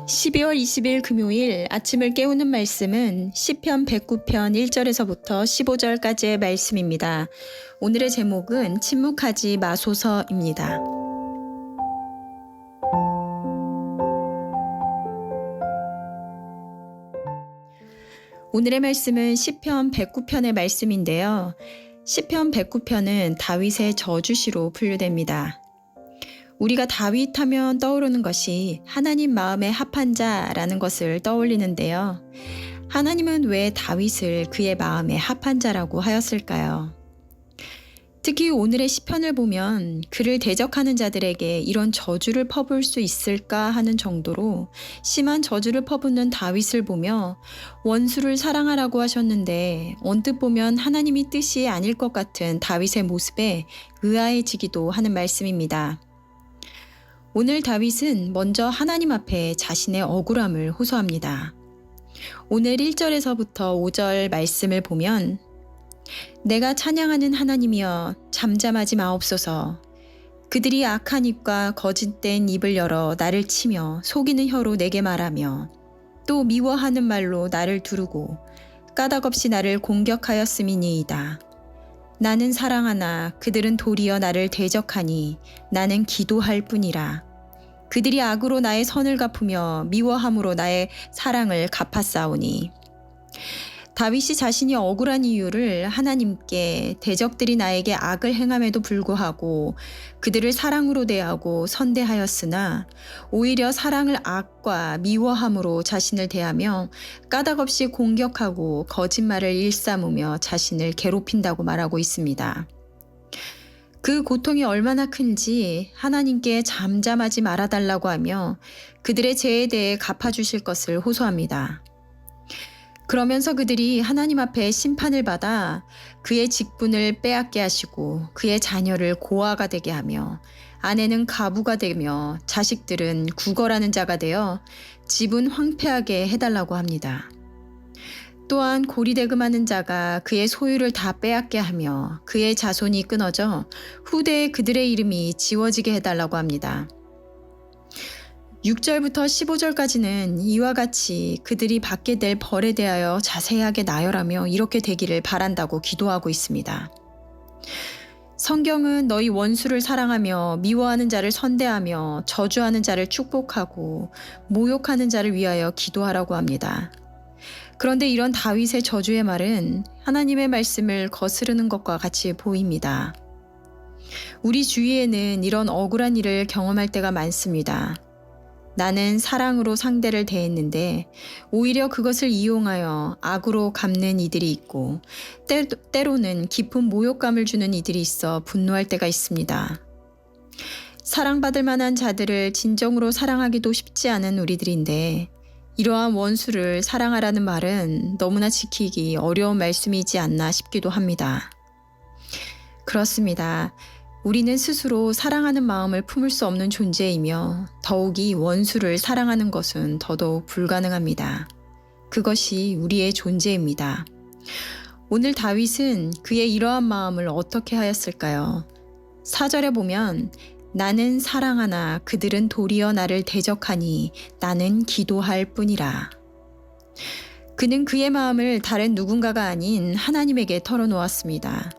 (12월 20일) 금요일 아침을 깨우는 말씀은 시편 109편 1절에서부터 15절까지의 말씀입니다. 오늘의 제목은 침묵하지 마소서입니다. 오늘의 말씀은 시편 109편의 말씀인데요. 시편 109편은 다윗의 저주시로 분류됩니다. 우리가 다윗 하면 떠오르는 것이 하나님 마음에 합한 자라는 것을 떠올리는데요. 하나님은 왜 다윗을 그의 마음에 합한 자라고 하였을까요? 특히 오늘의 시편을 보면 그를 대적하는 자들에게 이런 저주를 퍼부을 수 있을까 하는 정도로 심한 저주를 퍼붓는 다윗을 보며 원수를 사랑하라고 하셨는데 언뜻 보면 하나님이 뜻이 아닐 것 같은 다윗의 모습에 의아해지기도 하는 말씀입니다. 오늘 다윗은 먼저 하나님 앞에 자신의 억울함을 호소합니다. 오늘 1절에서부터 5절 말씀을 보면 내가 찬양하는 하나님이여 잠잠하지 마옵소서. 그들이 악한 입과 거짓된 입을 열어 나를 치며 속이는 혀로 내게 말하며 또 미워하는 말로 나를 두르고 까닭없이 나를 공격하였음이니이다. 나는 사랑하나 그들은 도리어 나를 대적하니 나는 기도할 뿐이라. 그들이 악으로 나의 선을 갚으며 미워함으로 나의 사랑을 갚았사오니. 다윗이 자신이 억울한 이유를 하나님께 대적들이 나에게 악을 행함에도 불구하고 그들을 사랑으로 대하고 선대하였으나 오히려 사랑을 악과 미워함으로 자신을 대하며 까닭없이 공격하고 거짓말을 일삼으며 자신을 괴롭힌다고 말하고 있습니다. 그 고통이 얼마나 큰지 하나님께 잠잠하지 말아달라고 하며 그들의 죄에 대해 갚아주실 것을 호소합니다. 그러면서 그들이 하나님 앞에 심판을 받아 그의 직분을 빼앗게 하시고 그의 자녀를 고아가 되게 하며 아내는 가부가 되며 자식들은 구걸하는 자가 되어 집은 황폐하게 해달라고 합니다. 또한 고리대금하는 자가 그의 소유를 다 빼앗게 하며 그의 자손이 끊어져 후대에 그들의 이름이 지워지게 해달라고 합니다. 6절부터 15절까지는 이와 같이 그들이 받게 될 벌에 대하여 자세하게 나열하며 이렇게 되기를 바란다고 기도하고 있습니다. 성경은 너희 원수를 사랑하며 미워하는 자를 선대하며 저주하는 자를 축복하고 모욕하는 자를 위하여 기도하라고 합니다. 그런데 이런 다윗의 저주의 말은 하나님의 말씀을 거스르는 것과 같이 보입니다. 우리 주위에는 이런 억울한 일을 경험할 때가 많습니다. 나는 사랑으로 상대를 대했는데 오히려 그것을 이용하여 악으로 갚는 이들이 있고 때로는 깊은 모욕감을 주는 이들이 있어 분노할 때가 있습니다. 사랑받을 만한 자들을 진정으로 사랑하기도 쉽지 않은 우리들인데 이러한 원수를 사랑하라는 말은 너무나 지키기 어려운 말씀이지 않나 싶기도 합니다. 그렇습니다. 우리는 스스로 사랑하는 마음을 품을 수 없는 존재이며 더욱이 원수를 사랑하는 것은 더더욱 불가능합니다. 그것이 우리의 존재입니다. 오늘 다윗은 그의 이러한 마음을 어떻게 하였을까요? 4절에 보면 나는 사랑하나 그들은 도리어 나를 대적하니 나는 기도할 뿐이라. 그는 그의 마음을 다른 누군가가 아닌 하나님에게 털어놓았습니다.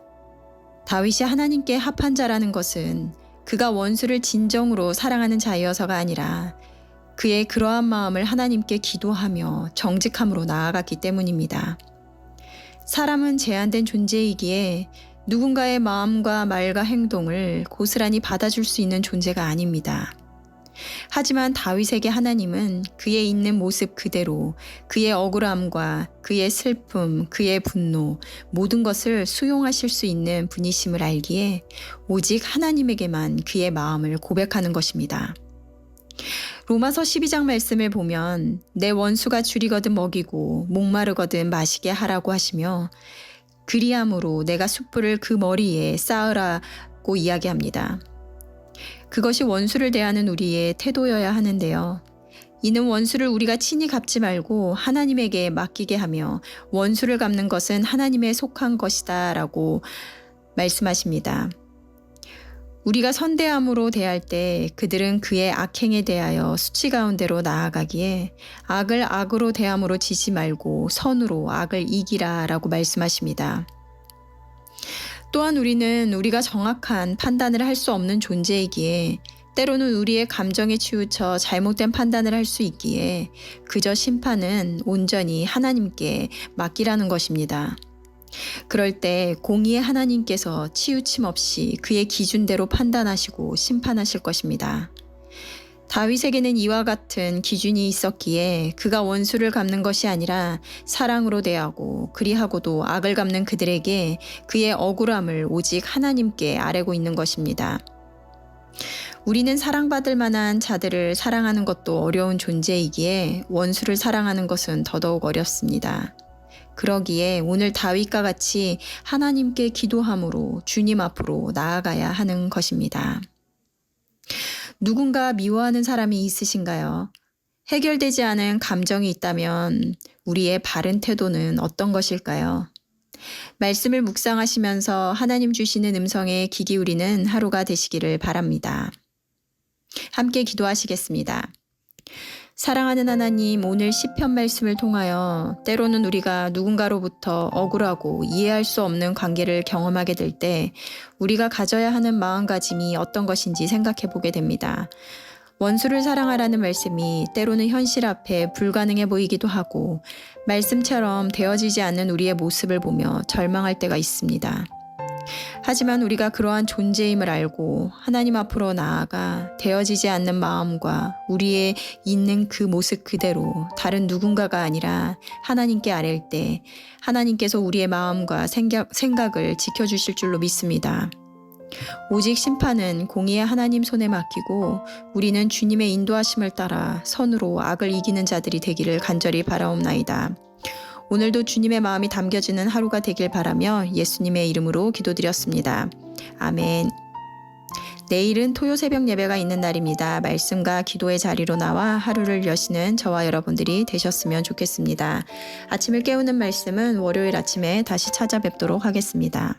다윗이 하나님께 합한 자라는 것은 그가 원수를 진정으로 사랑하는 자이어서가 아니라 그의 그러한 마음을 하나님께 기도하며 정직함으로 나아갔기 때문입니다. 사람은 제한된 존재이기에 누군가의 마음과 말과 행동을 고스란히 받아줄 수 있는 존재가 아닙니다. 하지만 다윗에게 하나님은 그의 있는 모습 그대로 그의 억울함과 그의 슬픔, 그의 분노 모든 것을 수용하실 수 있는 분이심을 알기에 오직 하나님에게만 그의 마음을 고백하는 것입니다. 로마서 12장 말씀을 보면 내 원수가 줄이거든 먹이고 목마르거든 마시게 하라고 하시며 그리함으로 내가 숯불을 그 머리에 쌓으라고 이야기합니다. 그것이 원수를 대하는 우리의 태도여야 하는데요. 이는 원수를 우리가 친히 갚지 말고 하나님에게 맡기게 하며 원수를 갚는 것은 하나님에 속한 것이다 라고 말씀하십니다. 우리가 선대함으로 대할 때 그들은 그의 악행에 대하여 수치 가운데로 나아가기에 악을 악으로 대함으로 지지 말고 선으로 악을 이기라 라고 말씀하십니다. 또한 우리는 우리가 정확한 판단을 할 수 없는 존재이기에 때로는 우리의 감정에 치우쳐 잘못된 판단을 할 수 있기에 그저 심판은 온전히 하나님께 맡기라는 것입니다. 그럴 때 공의의 하나님께서 치우침 없이 그의 기준대로 판단하시고 심판하실 것입니다. 다윗에게는 이와 같은 기준이 있었기에 그가 원수를 갚는 것이 아니라 사랑으로 대하고 그리하고도 악을 갚는 그들에게 그의 억울함을 오직 하나님께 아뢰고 있는 것입니다. 우리는 사랑받을 만한 자들을 사랑하는 것도 어려운 존재이기에 원수를 사랑하는 것은 더더욱 어렵습니다. 그러기에 오늘 다윗과 같이 하나님께 기도함으로 주님 앞으로 나아가야 하는 것입니다. 누군가 미워하는 사람이 있으신가요? 해결되지 않은 감정이 있다면 우리의 바른 태도는 어떤 것일까요? 말씀을 묵상하시면서 하나님 주시는 음성에 귀 기울이는 하루가 되시기를 바랍니다. 함께 기도하시겠습니다. 사랑하는 하나님, 오늘 시편 말씀을 통하여 때로는 우리가 누군가로부터 억울하고 이해할 수 없는 관계를 경험하게 될 때 우리가 가져야 하는 마음가짐이 어떤 것인지 생각해 보게 됩니다. 원수를 사랑하라는 말씀이 때로는 현실 앞에 불가능해 보이기도 하고 말씀처럼 되어지지 않는 우리의 모습을 보며 절망할 때가 있습니다. 하지만 우리가 그러한 존재임을 알고 하나님 앞으로 나아가 되어지지 않는 마음과 우리의 있는 그 모습 그대로 다른 누군가가 아니라 하나님께 아랠 때 하나님께서 우리의 마음과 생각을 지켜주실 줄로 믿습니다. 오직 심판은 공의의 하나님 손에 맡기고 우리는 주님의 인도하심을 따라 선으로 악을 이기는 자들이 되기를 간절히 바라옵나이다. 오늘도 주님의 마음이 담겨지는 하루가 되길 바라며 예수님의 이름으로 기도드렸습니다. 아멘. 내일은 토요 새벽 예배가 있는 날입니다. 말씀과 기도의 자리로 나와 하루를 여시는 저와 여러분들이 되셨으면 좋겠습니다. 아침을 깨우는 말씀은 월요일 아침에 다시 찾아뵙도록 하겠습니다.